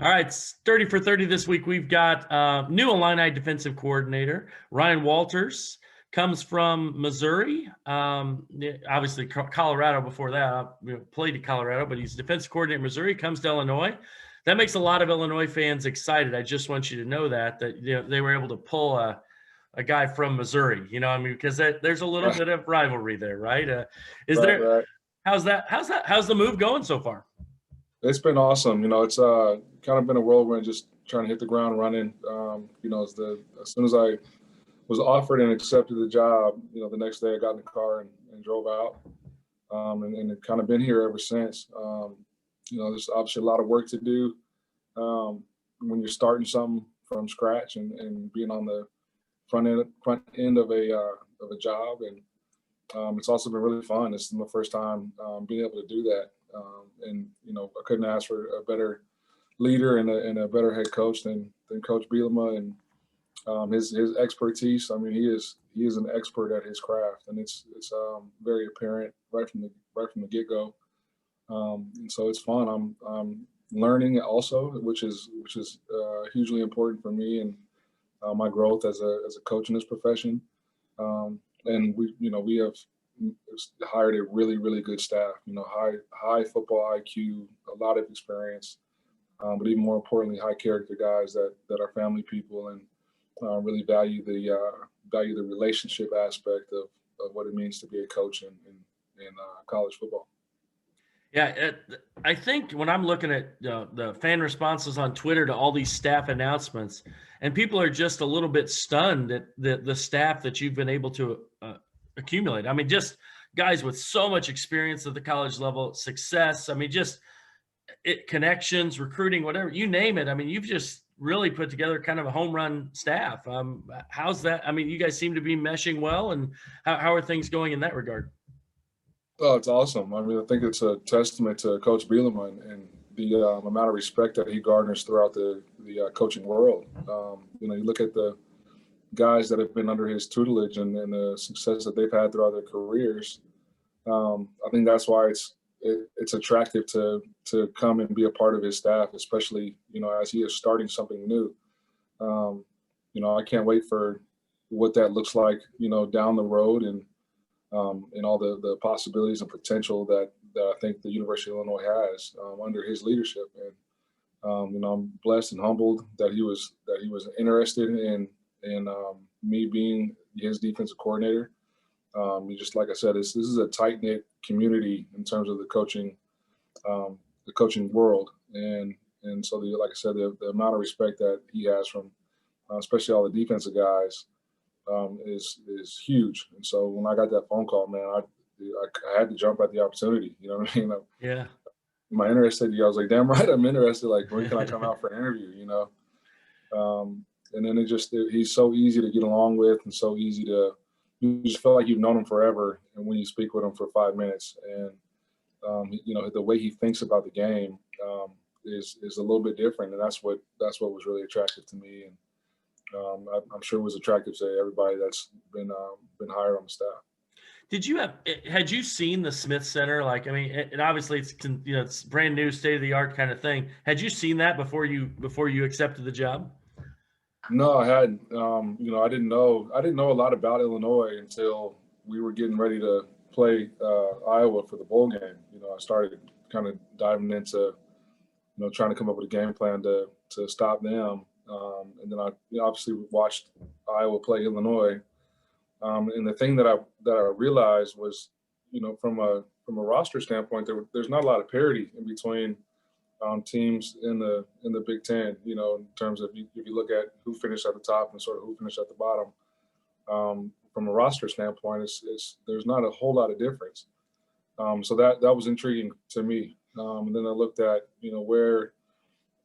All right, Sturdy for 30 this week. We've got new Illini defensive coordinator, Ryan Walters, comes from Missouri. Obviously, Colorado before that. Played at Colorado, but he's defensive coordinator in Missouri, comes to Illinois. That makes a lot of Illinois fans excited. I just want you to know that they were able to pull a guy from Missouri. Because there's a little Right, bit of rivalry there, right? Is right, there? right. How's the move going so far? It's been awesome. It's kind of been a whirlwind, just trying to hit the ground running. As soon as I was offered and accepted the job, the next day I got in the car and drove out, and it kind of been here ever since. There's obviously a lot of work to do when you're starting something from scratch and being on the front end of a job, and it's also been really fun. This is my first time being able to do that, and I couldn't ask for a better leader and a better head coach than Coach Bielema, and his expertise. I mean, he is an expert at his craft, and it's very apparent right from the get go. And so it's fun. I'm learning also, which is hugely important for me and my growth as a coach in this profession. And we have hired a really, really good staff. High football IQ, a lot of experience, but even more importantly, high character guys that are family people and really value the relationship aspect of what it means to be a coach in college football. Yeah, I think when I'm looking at the fan responses on Twitter to all these staff announcements, and people are just a little bit stunned at the staff that you've been able to accumulate. I mean, just guys with so much experience at the college level, success. I mean, just connections, recruiting, whatever, you name it. I mean, you've just really put together kind of a home run staff. How's that? I mean, you guys seem to be meshing well, and how are things going in that regard? Oh, it's awesome. I mean, I think it's a testament to Coach Bielema and the amount of respect that he garners throughout the coaching world. You look at the guys that have been under his tutelage and the success that they've had throughout their careers. I think that's why it's attractive to come and be a part of his staff, especially as he is starting something new. I can't wait for what that looks like down the road and all the possibilities and potential that I think the University of Illinois has under his leadership. And I'm blessed and humbled that he was interested in me being his defensive coordinator. Just like I said, this is a tight knit community in terms of the coaching world, and so like I said, the amount of respect that he has from especially all the defensive guys is huge. And so when I got that phone call, man, I had to jump at the opportunity. You know what I mean? Yeah. Am I interested? I was like, damn right, I'm interested. Like, when can I come out for an interview? And then he's so easy to get along with and so easy you just feel like you've known him forever. And when you speak with him for 5 minutes, and the way he thinks about the game is a little bit different, and that's what was really attractive to me. And I'm sure it was attractive to everybody that's been hired on the staff. Had you seen the Smith Center? Like, I mean, and obviously it's brand new, state of the art kind of thing. Had you seen that before you accepted the job? No, I hadn't. I didn't know a lot about Illinois until we were getting ready to play Iowa for the bowl game. I started kind of diving into, trying to come up with a game plan to stop them. And then I obviously watched Iowa play Illinois. And the thing that I realized was, from a roster standpoint, there's not a lot of parity in between teams in the Big Ten. In terms of if you look at who finished at the top and sort of who finished at the bottom. From a roster standpoint, there's not a whole lot of difference. So that was intriguing to me. And then I looked at where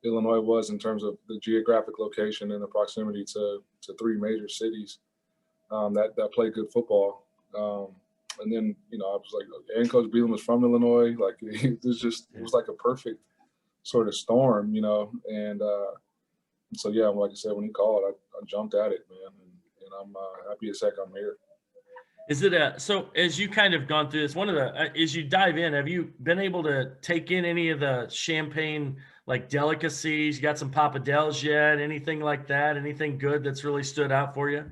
Illinois was in terms of the geographic location and the proximity to 3 major cities that play good football. And then I was like, and Coach Bielema was from Illinois. Like, it was like a perfect sort of storm, and so yeah, like I said, when he called, I jumped at it, man, and I'm happy as heck I'm here. Is it so as you kind of gone through this, as you dive in, have you been able to take in any of the champagne like delicacies? You got some pappardelles yet? Anything like that? Anything good that's really stood out for you?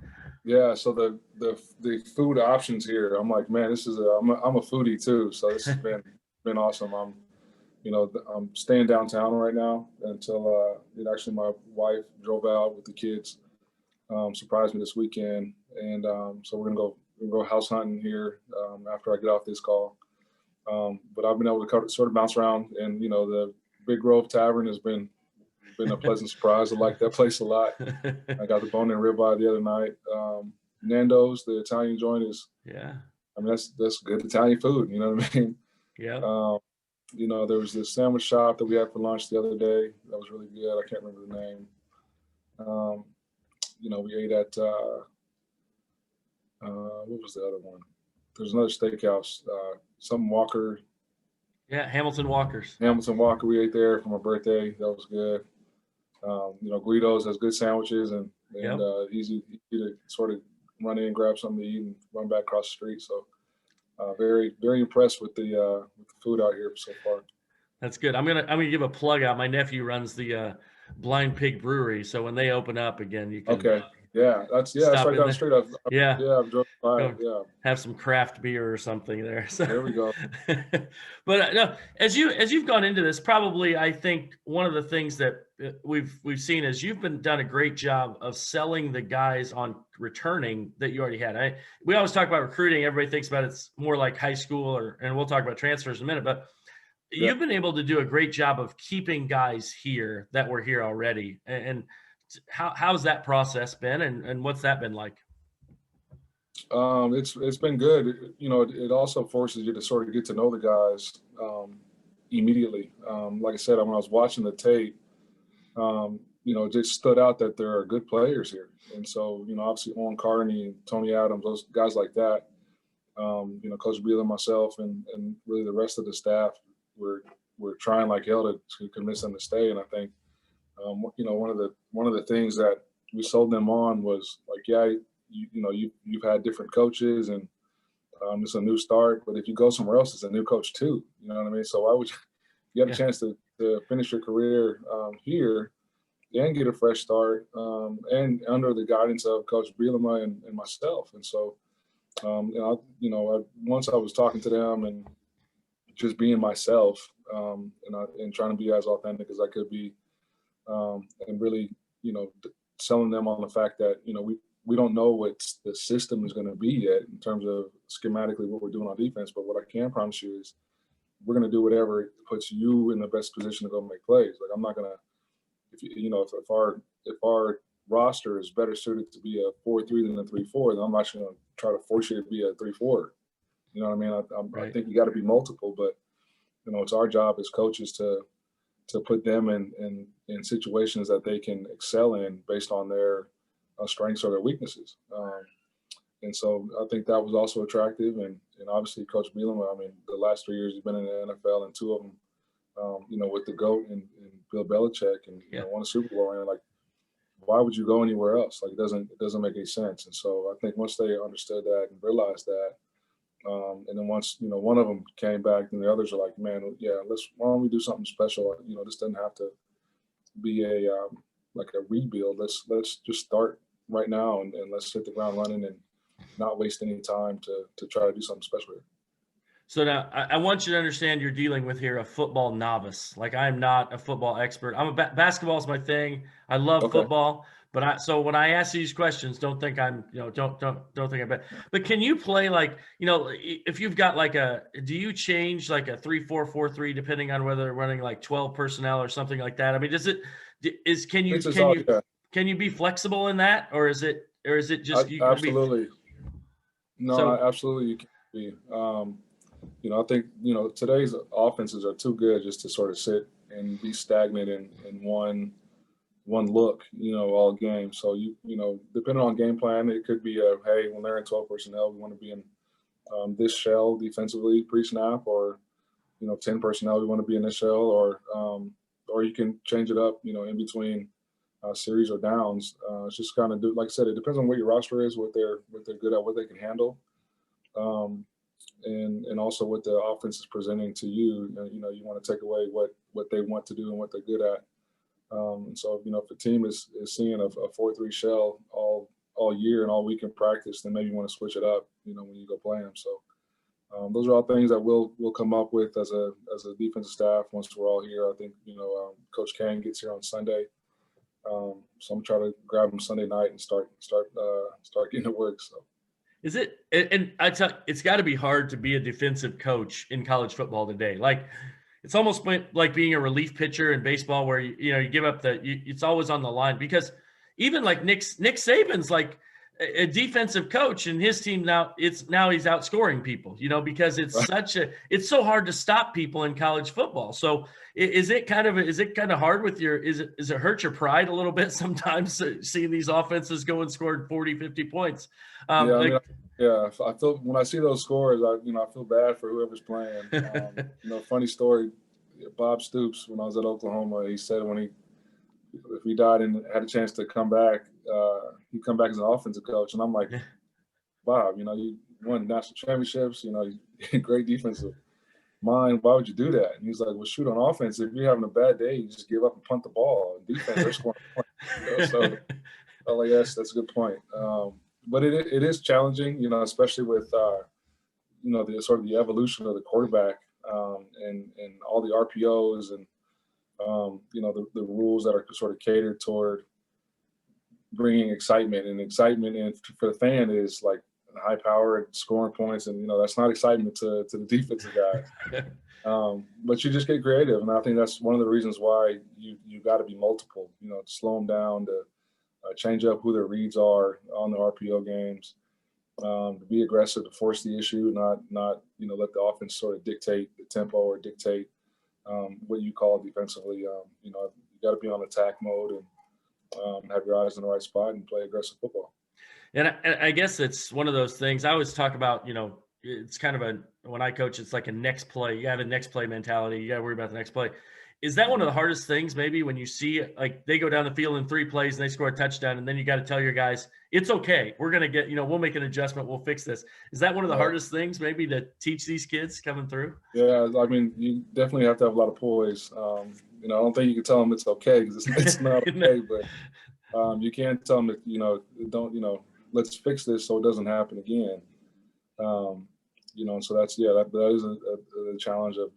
Yeah, so the food options here, I'm like, man, this is I'm a foodie too, so this has been awesome. I'm staying downtown right now until actually my wife drove out with the kids, surprised me this weekend, and so we're gonna go house hunting here after I get off this call. But I've been able to sort of bounce around, and the Big Grove Tavern has been a pleasant surprise. I like that place a lot. I got the bone and ribeye the other night. Nando's, the Italian joint is, Yeah. I mean, that's good Italian food. You know what I mean? Yeah. There was this sandwich shop that we had for lunch the other day that was really good. I can't remember the name. We ate at what was the other one? There's another steakhouse, something Walker, Yeah. Hamilton Walkers. Hamilton Walker. We ate there for my birthday. That was good. Guido's has good sandwiches and Yep. easy to sort of run in, grab something to eat, and run back across the street. So very, very impressed with the food out here so far. That's good. I'm gonna give a plug out. My nephew runs the Blind Pig Brewery, so when they open up again, you can Okay. That's stop right in down the there. street. Yeah. I've drove by it. Go Yeah. have some craft beer or something there. So, There we go. but no, as you've gone into this, probably I think one of the things that we've seen is you've done a great job of selling the guys on returning that you already had. We always talk about recruiting. Everybody thinks about it's more like high school, and we'll talk about transfers in a minute. But Yeah. you've been able to do a great job of keeping guys here that were here already. And how's that process been, and what's that been like? It's been good. It also forces you to sort of get to know the guys immediately. Like I said, when I was watching the tape, it just stood out that there are good players here. And so, obviously Owen Carney, Tony Adams, those guys like that, Coach Beal and myself and really the rest of the staff, we're trying like hell to convince them to stay. And I think, one of the things that we sold them on was like, yeah, you've had different coaches and it's a new start, but if you go somewhere else, it's a new coach too. You know what I mean? So why would you have a chance to finish your career here and get a fresh start and under the guidance of Coach Bielema and myself. And so, once I was talking to them and just being myself and trying to be as authentic as I could be, and really, selling them on the fact that, we don't know what the system is going to be yet in terms of schematically what we're doing on defense. But what I can promise you is we're going to do whatever puts you in the best position to go make plays. Like I'm not going to, if our roster is better suited to be a 4-3 than a 3-4, then I'm not going to try to force you to be a 3-4. You know what I mean? I think you got to be multiple, but it's our job as coaches to put them in situations that they can excel in based on their strengths or their weaknesses. And so I think that was also attractive. And obviously Coach Bielema, I mean, the last 3 years he's been in the NFL, and 2 of them, with the GOAT and Bill Belichick, and won a Super Bowl. And like, why would you go anywhere else? Like, it doesn't make any sense. And so I think once they understood that and realized that, and then once one of them came back, then the others are like, man, yeah, why don't we do something special? This doesn't have to be like a rebuild. Let's just start right now and let's hit the ground running and not waste any time to try to do something special here. So now I want you to understand you're dealing with here a football novice. Like I'm not a football expert. Basketball is my thing. I love football, but so when I ask these questions, don't think I'm, don't think I bet. But can you play like, if you've got like do you change like a 3-4-4-3 depending on whether they're running like 12 personnel or something like that? I mean, can you be flexible in that, or is it just absolutely? So Absolutely you can be. I think today's offenses are too good just to sort of sit and be stagnant in one look, all game. So depending on game plan, it could be hey, when they're in 12 personnel, we want to be in this shell defensively pre-snap, or 10 personnel, we want to be in this shell, or you can change it up, in between series or downs. It's just kind of like I said, it depends on what your roster is, what they're good at, what they can handle. and also what the offense is presenting to you. You know, you want to take away what they want to do and what they're good at. And so, you know, if the team is seeing a 4-3 shell all year and all week in practice, then maybe you want to switch it up, you know, when you go play them. So those are all things that we'll come up with as a defensive staff once we're all here. I think, you know, Coach Kane gets here on Sunday. So I'm trying to grab him Sunday night and start getting to work. So. Is it? And I tell it's got to be hard to be a defensive coach in college football today. Like it's almost like being a relief pitcher in baseball, where you give up it's always on the line, because even like Nick Saban's like a defensive coach, and his team now he's outscoring people, because it's so hard to stop people in college football. So is it kind of hard with does it hurt your pride a little bit sometimes seeing these offenses go and scored 40, 50 points? I feel when I see those scores, I feel bad for whoever's playing. Funny story, Bob Stoops, when I was at Oklahoma, he said if he died and had a chance to come back, he'd come back as an offensive coach. And I'm like, Bob, you won national championships, great defensive mind. Why would you do that? And he's like, well, shoot, on offense, if you're having a bad day, you just give up and punt the ball. On defense, they're scoring points. So I'm like, yes, that's a good point. But it is challenging, especially with, the sort of the evolution of the quarterback and all the RPOs and, the rules that are sort of catered toward bringing excitement. And excitement for the fan is like high power and scoring points. And, that's not excitement to the defensive guys. But you just get creative. And I think that's one of the reasons why you got to be multiple, to slow them down, to change up who their reads are on the RPO games, to be aggressive, to force the issue, not let the offense sort of dictate the tempo or dictate what you call defensively. You got to be on attack mode and have your eyes in the right spot and play aggressive football. And I guess it's one of those things I always talk about, it's kind of when I coach, it's like a next play. You have a next play mentality. You got to worry about the next play. Is that one of the hardest things maybe when you see like they go down the field in 3 plays and they score a touchdown, and then you got to tell your guys, it's okay. We're going to get, we'll make an adjustment. We'll fix this. Is that one of the hardest things maybe to teach these kids coming through? Yeah. I mean, you definitely have to have a lot of poise. I don't think you can tell them it's okay, because it's not okay, but you can tell them that, let's fix this so it doesn't happen again. And so that is a challenge of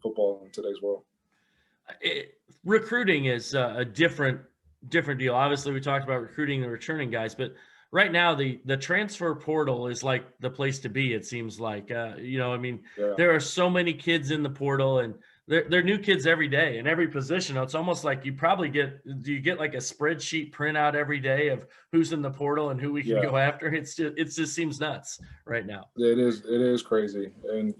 football in today's world. Recruiting is a different deal. Obviously, we talked about recruiting the returning guys, but right now the transfer portal is like the place to be. It seems like, there are so many kids in the portal, and they're new kids every day in every position. It's almost like you get like a spreadsheet printout every day of who's in the portal and who we can go after. It just seems nuts right now. It is crazy. And,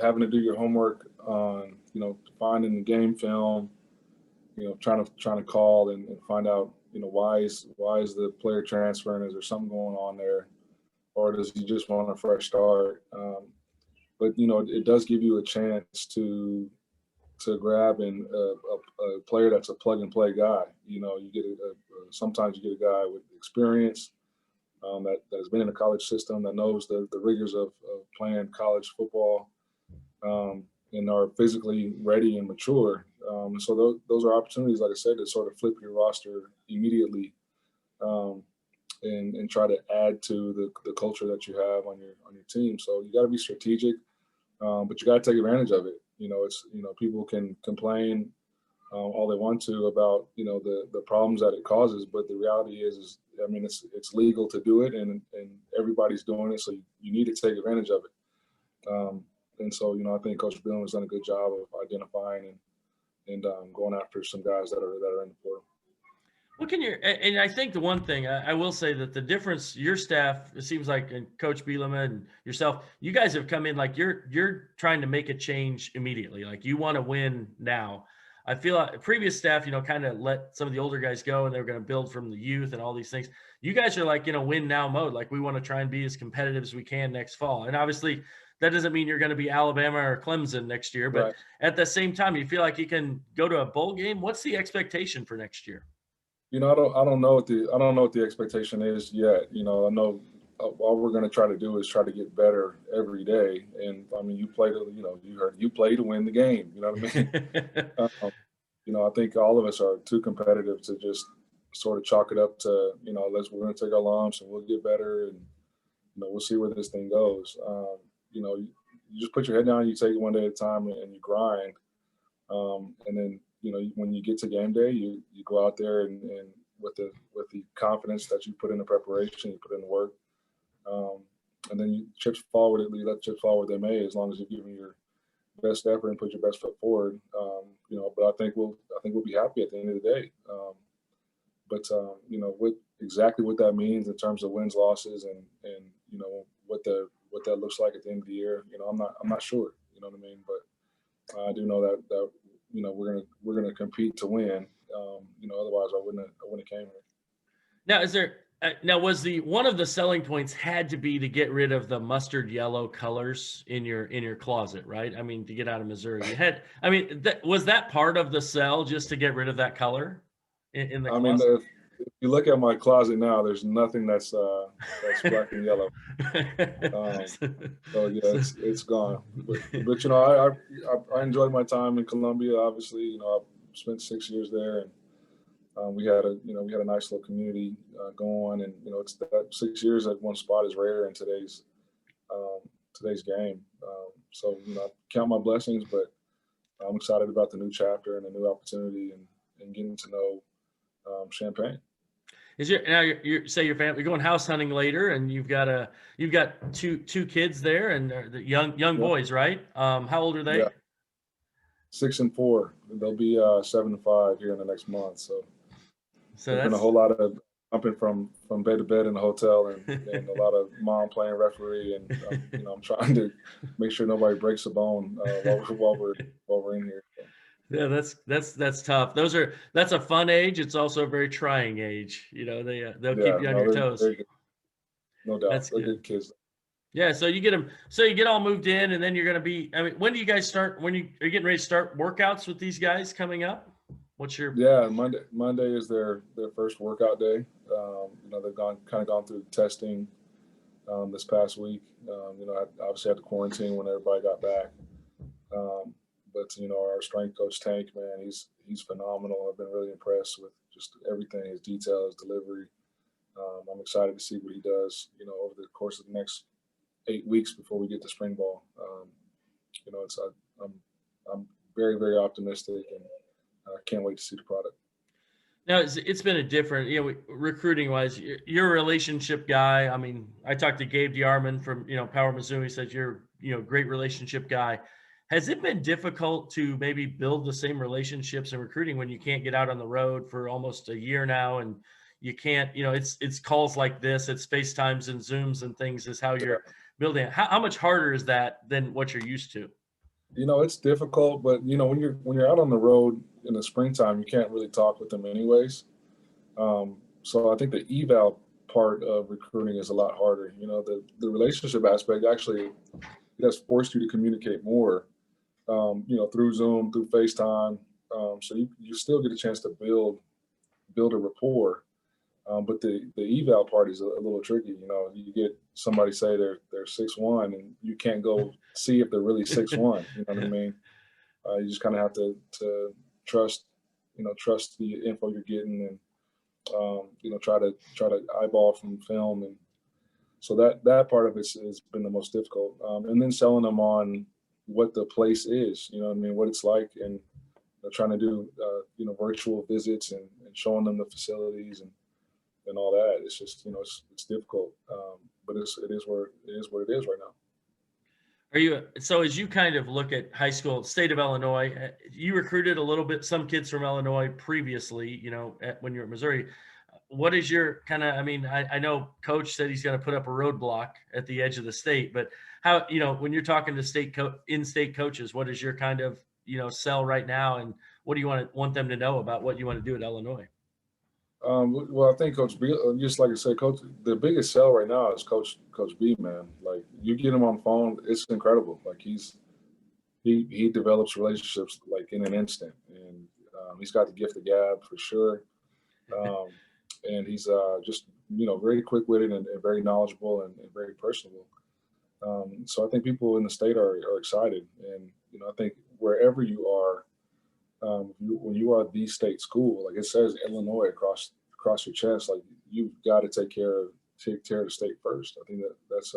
having to do your homework on, finding the game film, trying to call and find out, why is the player transferring? Is there something going on there? Or does he just want a fresh start? But, it does give you a chance to grab a player that's a plug and play guy. You get sometimes you get a guy with experience that has been in the college system, that knows the rigors of playing college football, and are physically ready and mature. So those are opportunities, like I said, to sort of flip your roster immediately, and try to add to the culture that you have on your team. So you got to be strategic, but you got to take advantage of it. People can complain all they want to about the problems that it causes, but the reality is it's legal to do it, and everybody's doing it, so you need to take advantage of it. And so I think Coach Bill has done a good job of identifying and going after some guys that are in the portal. And I think the one thing I will say that the difference, your staff, it seems like, and Coach Bielema and yourself, you guys have come in like you're trying to make a change immediately. Like you want to win now. I feel like previous staff, kind of let some of the older guys go, and they're going to build from the youth and all these things. You guys are like, win now mode. Like we want to try and be as competitive as we can next fall. And obviously that doesn't mean you're going to be Alabama or Clemson next year, but at the same time, you feel like you can go to a bowl game. What's the expectation for next year? I don't know what the expectation is yet. I know all we're going to try to do is try to get better every day. And I mean, you play to, you play to win the game. You know what I mean? I think all of us are too competitive to just sort of chalk it up to, we're going to take our lumps and we'll get better, and we'll see where this thing goes. You just put your head down, you take it one day at a time, and you grind. And then, when you get to game day, you go out there and with the confidence that you put in the preparation, you put in the work, and then you let chips fall where they may, as long as you're giving your best effort and put your best foot forward. But I think we'll be happy at the end of the day. What that means in terms of wins, losses, and what that looks like at the end of the year, I'm not sure. You know what I mean? But I do know that we're gonna compete to win. Otherwise I wouldn't have came here. Now, was one of the selling points had to be to get rid of the mustard yellow colors in your closet, right? I mean, to get out of Missouri, was that part of the sell, just to get rid of that color in the closet? I mean, if you look at my closet now, there's nothing that's black and yellow. So yeah, it's gone. But I enjoyed my time in Columbia. Obviously, I've spent 6 years there, and we had a nice little community going. And it's that 6 years at one spot is rare in today's game. So I count my blessings, but I'm excited about the new chapter and the new opportunity and getting to know Champaign. You say your family, you're going house hunting later, and you've got two kids there, and the young boys, right? How old are they? Yeah. 6 and 4. They'll be 7 and 5 here in the next month. So there's been a whole lot of jumping from bed to bed in the hotel, and a lot of mom playing referee, and I'm trying to make sure nobody breaks a bone while we're in here. So. Yeah, that's tough. That's a fun age. It's also a very trying age. They'll keep you on your toes. No doubt. They're good kids. Yeah, so you get all moved in, and then you're going to be. I mean, when do you guys start? Are you getting ready to start workouts with these guys coming up? What's your? Yeah, Monday is their first workout day. They've gone through testing this past week. I obviously had to quarantine when everybody got back. But our strength coach Tank, man, he's phenomenal. I've been really impressed with just everything, his detail, his delivery. I'm excited to see what he does, over the course of the next 8 weeks before we get to spring ball. I'm very, very optimistic, and I can't wait to see the product. Now, it's been a different, recruiting wise, you're a relationship guy. I mean, I talked to Gabe DeArmond from, Power Mizzou. He said you're, great relationship guy. Has it been difficult to maybe build the same relationships in recruiting when you can't get out on the road for almost a year now, and you can't, it's calls like this, it's FaceTimes and Zooms and things is how you're building it. How much harder is that than what you're used to? It's difficult, but when you're out on the road in the springtime, you can't really talk with them anyways. So I think the eval part of recruiting is a lot harder. The relationship aspect actually it has forced you to communicate more. Through Zoom, through FaceTime. So you still get a chance to build a rapport. But the eval part is a little tricky. You get somebody say they're 6'1", and you can't go see if they're really 6'1". You know what I mean? You just kind of have to trust the info you're getting, and try to eyeball from film. And so that part of it has been the most difficult. And then selling them on what the place is, what it's like, and trying to do virtual visits and showing them the facilities and all that. It's just it's difficult, but it is what it is right now. So as you kind of look at high school, state of Illinois, you recruited a little bit some kids from Illinois previously, when you were at Missouri. What is your kind of? I know Coach said he's going to put up a roadblock at the edge of the state, but how, when you're talking to in-state coaches, what is your kind of, sell right now, and what do you want them to know about what you want to do at Illinois? Well, I think Coach B, just like I said, Coach, the biggest sell right now is Coach B, man. Like, you get him on the phone, it's incredible. Like, he develops relationships like in an instant, and he's got the gift of gab for sure. And he's just very quick-witted and very knowledgeable and very personable. So I think people in the state are excited. And, I think wherever you are, when you are the state school, like it says Illinois across your chest, like you've got to take care of the state first. I think that's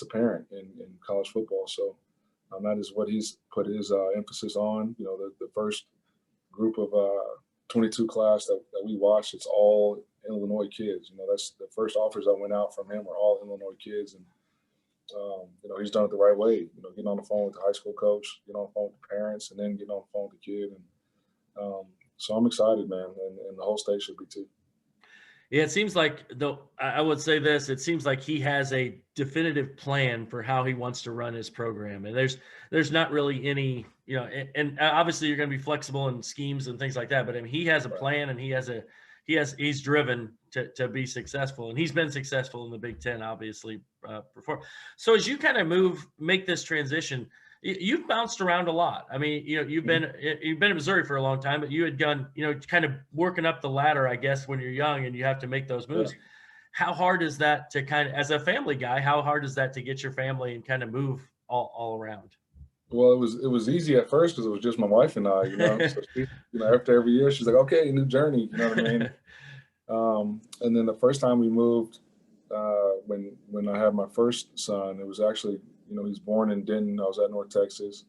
apparent in college football. So that is what he's put his emphasis on. The first group of 22 class that we watched, it's all Illinois kids. That's the first offers that went out from him were all Illinois kids. And he's done it the right way. Getting on the phone with the high school coach, getting on the phone with the parents, and then getting on the phone with the kid. And so I'm excited, man, and the whole state should be too. Yeah, it seems like, though, I would say this, it seems like he has a definitive plan for how he wants to run his program. And there's not really any, and obviously you're going to be flexible in schemes and things like that, but I mean, he has a plan, and he's driven to be successful, and he's been successful in the Big Ten, obviously, before. So as you kind of make this transition, you've bounced around a lot. I mean, you've been in Missouri for a long time, but you had done, kind of working up the ladder, I guess, when you're young and you have to make those moves. Yeah. How hard is that to kind of, as a family guy, how hard is that to get your family and kind of move all around? Well, it was easy at first because it was just my wife and I, So she, after every year, she's like, okay, new journey, you know what I mean? And then the first time we moved, when I had my first son, it was actually, he was born in Denton. I was at North Texas.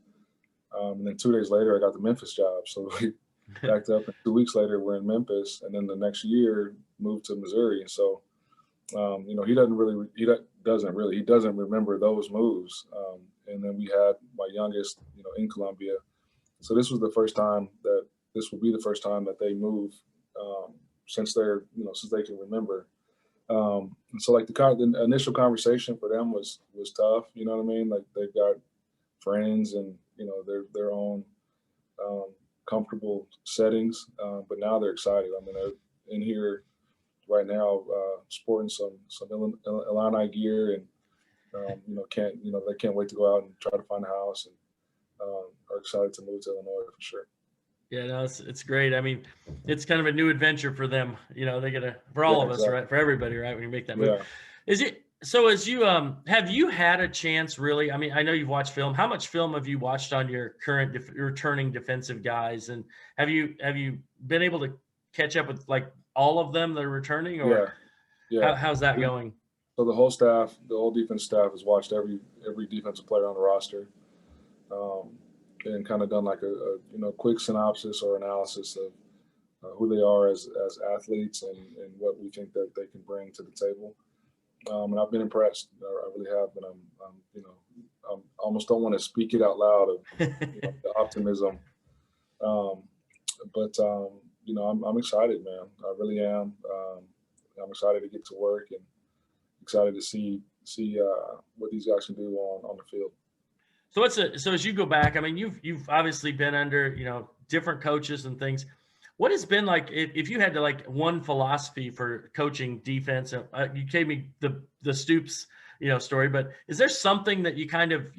And then 2 days later, I got the Memphis job. So we backed up, and 2 weeks later, we're in Memphis. And then the next year, moved to Missouri. And so, he doesn't remember those moves. And then we had my youngest, in Columbia. So this will be the first time that they move since they can remember. And so like the initial conversation for them was tough. You know what I mean? Like they've got friends and, their own comfortable settings. But now they're excited. I mean, they're in here right now, sporting some Illini gear, and, they can't wait to go out and try to find a house, and are excited to move to Illinois for sure. Yeah, no, it's great. I mean, it's kind of a new adventure for them. They get for all of us, right? For everybody, right? When you make that move. Yeah. Is it so? As you have you had a chance really? I mean, I know you've watched film. How much film have you watched on your current returning defensive guys? And have you been able to catch up with like all of them that are returning? Or yeah. How's that going? So the whole staff, the whole defense staff, has watched every defensive player on the roster. And kind of done like a quick synopsis or analysis of who they are as athletes and what we think that they can bring to the table. And I've been impressed. I really have. And I almost don't want to speak it out loud of the optimism. But I'm excited, man. I really am. I'm excited to get to work and excited to see what these guys can do on the field. So so as you go back, I mean, you've obviously been under, different coaches and things. What has been like, if you had to like one philosophy for coaching defense? You gave me the Stoops, story, but is there something that you kind of,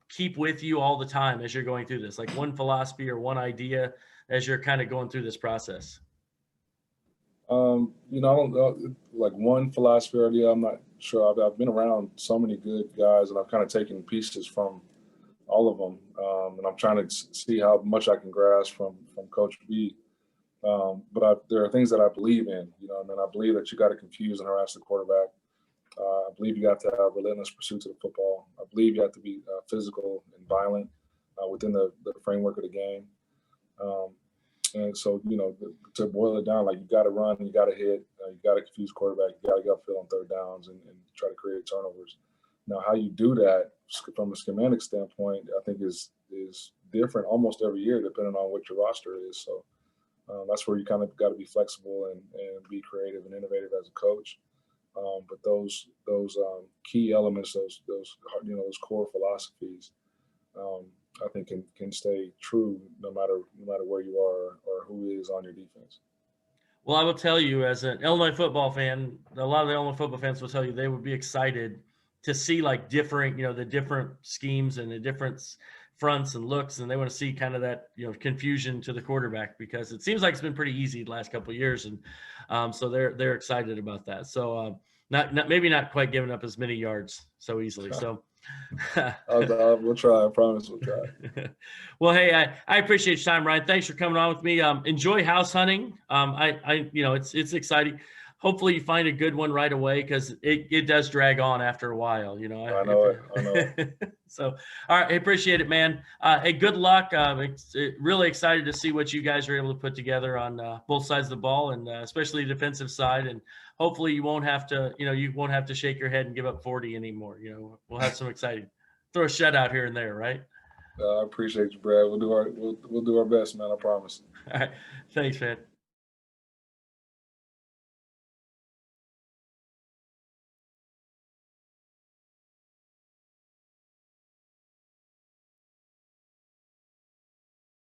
keep with you all the time as you're going through this, like one philosophy or one idea as you're kind of going through this process? I don't know, like one philosophy or idea. I'm not sure. I've been around so many good guys, and I've kind of taken pieces from all of them, and I'm trying to see how much I can grasp from Coach B. But there are things that I believe in, and I believe that you got to confuse and harass the quarterback. I believe you have to have relentless pursuit of the football. I believe you have to be physical and violent within the framework of the game. And so, to boil it down, like you got to run, you got to hit, you got to confuse quarterback, you got to get upfield on third downs and try to create turnovers. Now, how you do that from a schematic standpoint, I think is different almost every year, depending on what your roster is. So that's where you kind of got to be flexible and be creative and innovative as a coach. But those key elements, those core philosophies, I think can stay true no matter where you are or who is on your defense. Well, I will tell you, as an Illinois football fan, a lot of the Illinois football fans will tell you they would be excited to see like different, the different schemes and the different fronts and looks, and they want to see kind of that, you know, confusion to the quarterback, because it seems like it's been pretty easy the last couple of years, and so they're excited about that. So not maybe not quite giving up as many yards so easily. So we'll try. I promise we'll try. Well, hey, I appreciate your time, Ryan. Thanks for coming on with me. Enjoy house hunting. You know, it's exciting. Hopefully you find a good one right away, because it does drag on after a while, you know. I know it. So, all right, I appreciate it, man. Hey, good luck. Really excited to see what you guys are able to put together on both sides of the ball, and especially the defensive side. And hopefully you won't have to, you know, you won't have to shake your head and give up 40 anymore. You know, we'll have some exciting, throw a shutout here and there, right? I appreciate you, Brad. We'll do our best, man. I promise. All right, thanks, man.